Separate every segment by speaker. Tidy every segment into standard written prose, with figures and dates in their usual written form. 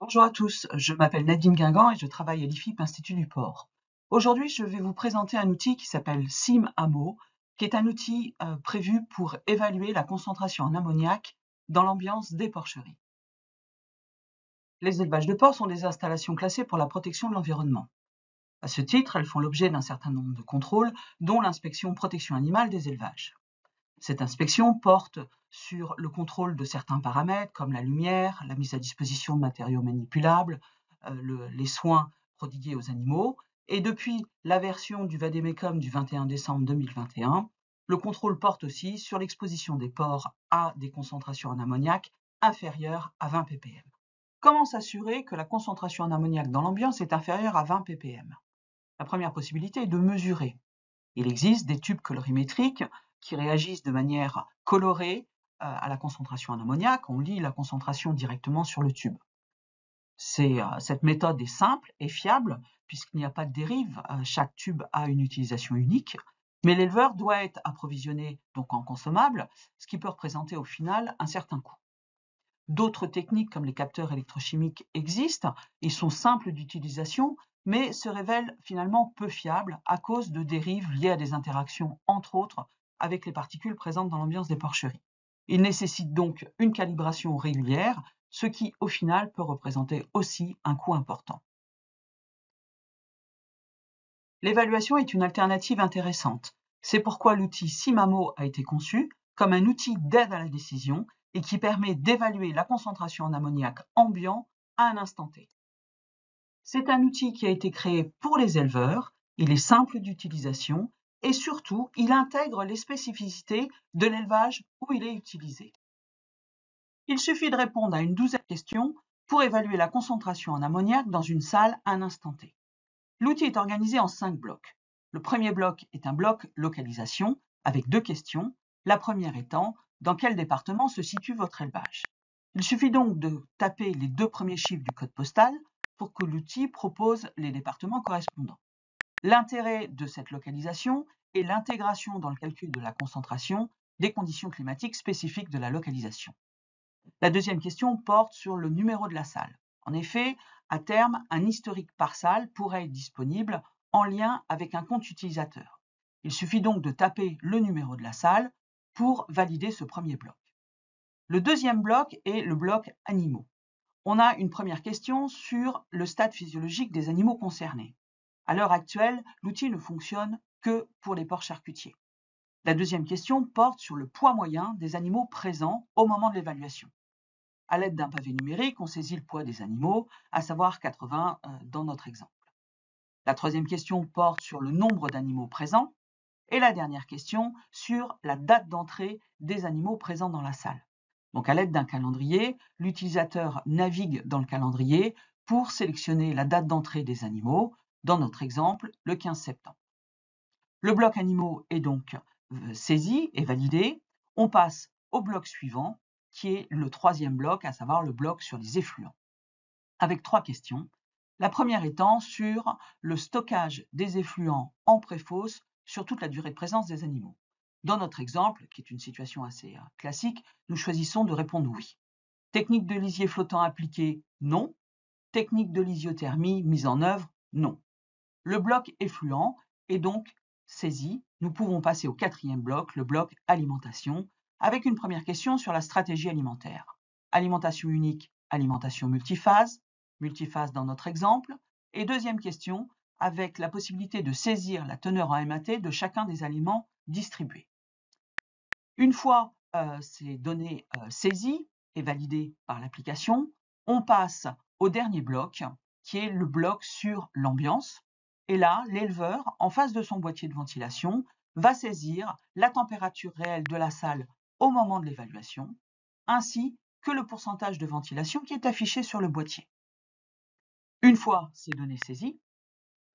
Speaker 1: Bonjour à tous, je m'appelle Nadine Guingamp et je travaille à l'IFIP Institut du Port. Aujourd'hui, je vais vous présenter un outil qui s'appelle SIM-AMO, qui est un outil prévu pour évaluer la concentration en ammoniac dans l'ambiance des porcheries. Les élevages de porcs sont des installations classées pour la protection de l'environnement. À ce titre, elles font l'objet d'un certain nombre de contrôles, dont l'inspection protection animale des élevages. Cette inspection porte sur le contrôle de certains paramètres comme la lumière, la mise à disposition de matériaux manipulables, les soins prodigués aux animaux. Et depuis la version du Vademecum du 21 décembre 2021, le contrôle porte aussi sur l'exposition des porcs à des concentrations en ammoniac inférieures à 20 ppm. Comment s'assurer que la concentration en ammoniac dans l'ambiance est inférieure à 20 ppm? La première possibilité est de mesurer. Il existe des tubes colorimétriques qui réagissent de manière colorée à la concentration en ammoniac. On lit la concentration directement sur le tube. Cette méthode est simple et fiable puisqu'il n'y a pas de dérive. Chaque tube a une utilisation unique, mais l'éleveur doit être approvisionné donc en consommables, ce qui peut représenter au final un certain coût. D'autres techniques comme les capteurs électrochimiques existent. Ils sont simples d'utilisation, mais se révèlent finalement peu fiables à cause de dérives liées à des interactions, entre autres, avec les particules présentes dans l'ambiance des porcheries. Ils nécessitent donc une calibration régulière, ce qui, au final, peut représenter aussi un coût important. L'évaluation est une alternative intéressante. C'est pourquoi l'outil SIM-AMO a été conçu comme un outil d'aide à la décision et qui permet d'évaluer la concentration en ammoniac ambiant à un instant T. C'est un outil qui a été créé pour les éleveurs, il est simple d'utilisation et surtout, il intègre les spécificités de l'élevage où il est utilisé. Il suffit de répondre à une douzaine de questions pour évaluer la concentration en ammoniac dans une salle à un instant T. L'outil est organisé en 5 blocs. Le premier bloc est un bloc localisation avec 2 questions, la première étant « Dans quel département se situe votre élevage ?» Il suffit donc de taper les 2 premiers chiffres du code postal pour que l'outil propose les départements correspondants. L'intérêt de cette localisation est l'intégration dans le calcul de la concentration des conditions climatiques spécifiques de la localisation. La deuxième question porte sur le numéro de la salle. En effet, à terme, un historique par salle pourrait être disponible en lien avec un compte utilisateur. Il suffit donc de taper le numéro de la salle pour valider ce premier bloc. Le deuxième bloc est le bloc animaux. On a une première question sur le stade physiologique des animaux concernés. À l'heure actuelle, l'outil ne fonctionne que pour les porcs charcutiers. La deuxième question porte sur le poids moyen des animaux présents au moment de l'évaluation. À l'aide d'un pavé numérique, on saisit le poids des animaux, à savoir 80 dans notre exemple. La troisième question porte sur le nombre d'animaux présents et la dernière question sur la date d'entrée des animaux présents dans la salle. Donc à l'aide d'un calendrier, l'utilisateur navigue dans le calendrier pour sélectionner la date d'entrée des animaux, dans notre exemple le 15 septembre. Le bloc animaux est donc saisi et validé. On passe au bloc suivant, qui est le troisième bloc, à savoir le bloc sur les effluents, avec 3 questions. La première étant sur le stockage des effluents en préfosse sur toute la durée de présence des animaux. Dans notre exemple, qui est une situation assez classique, nous choisissons de répondre oui. Technique de lisier flottant appliquée, non. Technique de lisiothermie mise en œuvre, non. Le bloc effluent est donc saisi. Nous pouvons passer au quatrième bloc, le bloc alimentation, avec une première question sur la stratégie alimentaire. Alimentation unique, alimentation multiphase dans notre exemple, et deuxième question, avec la possibilité de saisir la teneur en MAT de chacun des aliments distribués. Une fois ces données saisies et validées par l'application, on passe au dernier bloc, qui est le bloc sur l'ambiance. Et là, l'éleveur, en face de son boîtier de ventilation, va saisir la température réelle de la salle au moment de l'évaluation, ainsi que le pourcentage de ventilation qui est affiché sur le boîtier. Une fois ces données saisies,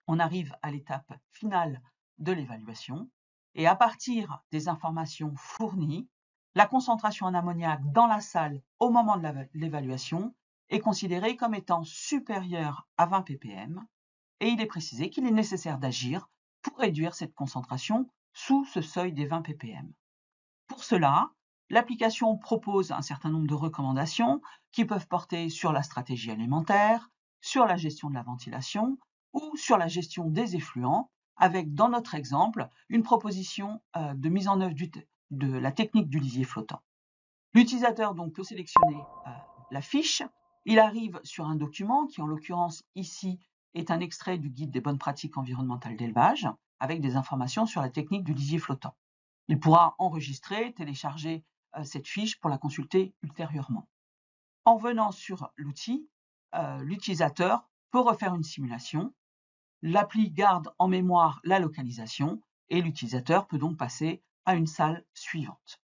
Speaker 1: on arrive à l'étape finale de l'évaluation, et à partir des informations fournies, la concentration en ammoniac dans la salle au moment de l'évaluation est considérée comme étant supérieure à 20 ppm, et il est précisé qu'il est nécessaire d'agir pour réduire cette concentration sous ce seuil des 20 ppm. Pour cela, L'application propose un certain nombre de recommandations qui peuvent porter sur la stratégie alimentaire, sur la gestion de la ventilation ou sur la gestion des effluents, avec, dans notre exemple, une proposition de mise en œuvre de la technique du lisier flottant. L'utilisateur donc peut sélectionner la fiche. Il arrive sur un document qui, en l'occurrence ici, est un extrait du guide des bonnes pratiques environnementales d'élevage, avec des informations sur la technique du lisier flottant. Il pourra enregistrer, télécharger cette fiche pour la consulter ultérieurement. En venant sur l'outil, l'utilisateur peut refaire une simulation. L'appli garde en mémoire la localisation et l'utilisateur peut donc passer à une salle suivante.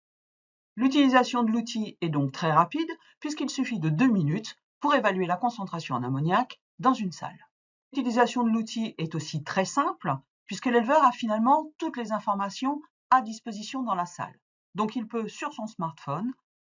Speaker 1: L'utilisation de l'outil est donc très rapide puisqu'il suffit de 2 minutes pour évaluer la concentration en ammoniac dans une salle. L'utilisation de l'outil est aussi très simple puisque l'éleveur a finalement toutes les informations à disposition dans la salle. Donc il peut, sur son smartphone,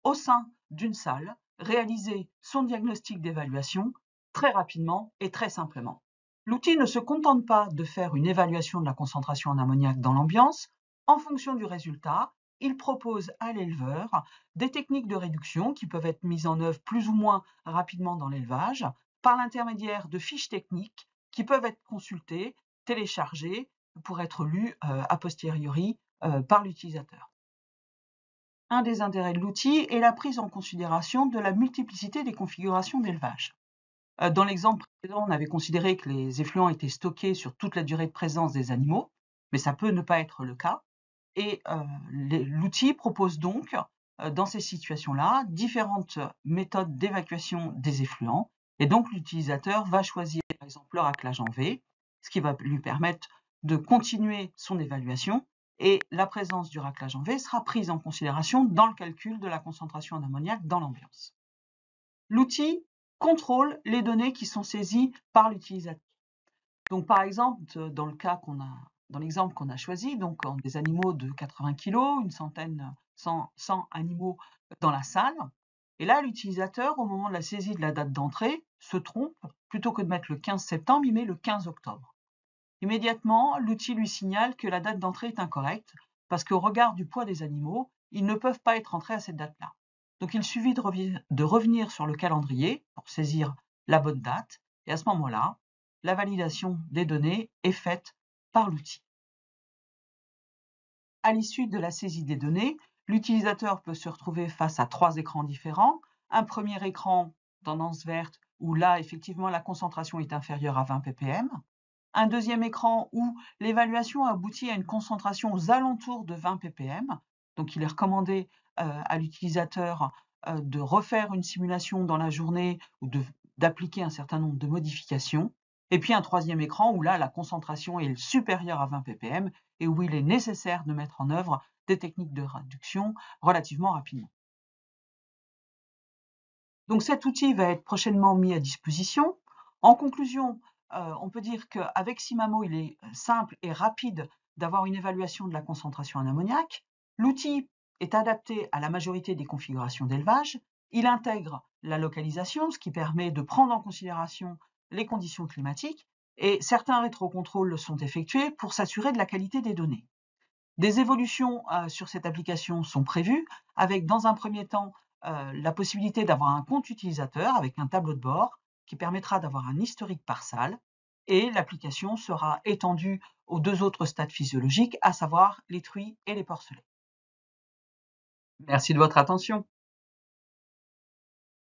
Speaker 1: au sein d'une salle, réaliser son diagnostic d'évaluation très rapidement et très simplement. L'outil ne se contente pas de faire une évaluation de la concentration en ammoniac dans l'ambiance. En fonction du résultat, il propose à l'éleveur des techniques de réduction qui peuvent être mises en œuvre plus ou moins rapidement dans l'élevage par l'intermédiaire de fiches techniques qui peuvent être consultées, téléchargées pour être lues a posteriori par l'utilisateur. Un des intérêts de l'outil est la prise en considération de la multiplicité des configurations d'élevage. Dans l'exemple précédent, on avait considéré que les effluents étaient stockés sur toute la durée de présence des animaux, mais ça peut ne pas être le cas. Et l'outil propose donc, dans ces situations-là, différentes méthodes d'évacuation des effluents. Et donc, l'utilisateur va choisir, par exemple, le raclage en V, ce qui va lui permettre de continuer son évaluation. Et la présence du raclage en V sera prise en considération dans le calcul de la concentration en ammoniac dans l'ambiance. L'outil contrôle les données qui sont saisies par l'utilisateur. Donc, par exemple, dans l'exemple qu'on a choisi, donc des animaux de 80 kg, 100 animaux dans la salle. Et là, l'utilisateur, au moment de la saisie de la date d'entrée, se trompe. Plutôt que de mettre le 15 septembre, il met le 15 octobre. Immédiatement, l'outil lui signale que la date d'entrée est incorrecte, parce qu'au regard du poids des animaux, ils ne peuvent pas être entrés à cette date-là. Donc, il suffit de revenir sur le calendrier pour saisir la bonne date. Et à ce moment-là, la validation des données est faite par l'outil. À l'issue de la saisie des données, l'utilisateur peut se retrouver face à 3 écrans différents. Un premier écran, tendance verte, où là, effectivement, la concentration est inférieure à 20 ppm. Un deuxième écran où l'évaluation aboutit à une concentration aux alentours de 20 ppm. Donc, il est recommandé à l'utilisateur de refaire une simulation dans la journée ou d'appliquer un certain nombre de modifications. Et puis un troisième écran où là, la concentration est supérieure à 20 ppm et où il est nécessaire de mettre en œuvre des techniques de réduction relativement rapidement. Donc cet outil va être prochainement mis à disposition. En conclusion, on peut dire qu'avec Cimamo, il est simple et rapide d'avoir une évaluation de la concentration en ammoniac. L'outil est adapté à la majorité des configurations d'élevage. Il intègre la localisation, ce qui permet de prendre en considération les conditions climatiques, et certains rétrocontrôles sont effectués pour s'assurer de la qualité des données. Des évolutions sur cette application sont prévues, avec dans un premier temps la possibilité d'avoir un compte utilisateur avec un tableau de bord qui permettra d'avoir un historique par salle, et l'application sera étendue aux 2 autres stades physiologiques, à savoir les truies et les porcelets. Merci de votre attention.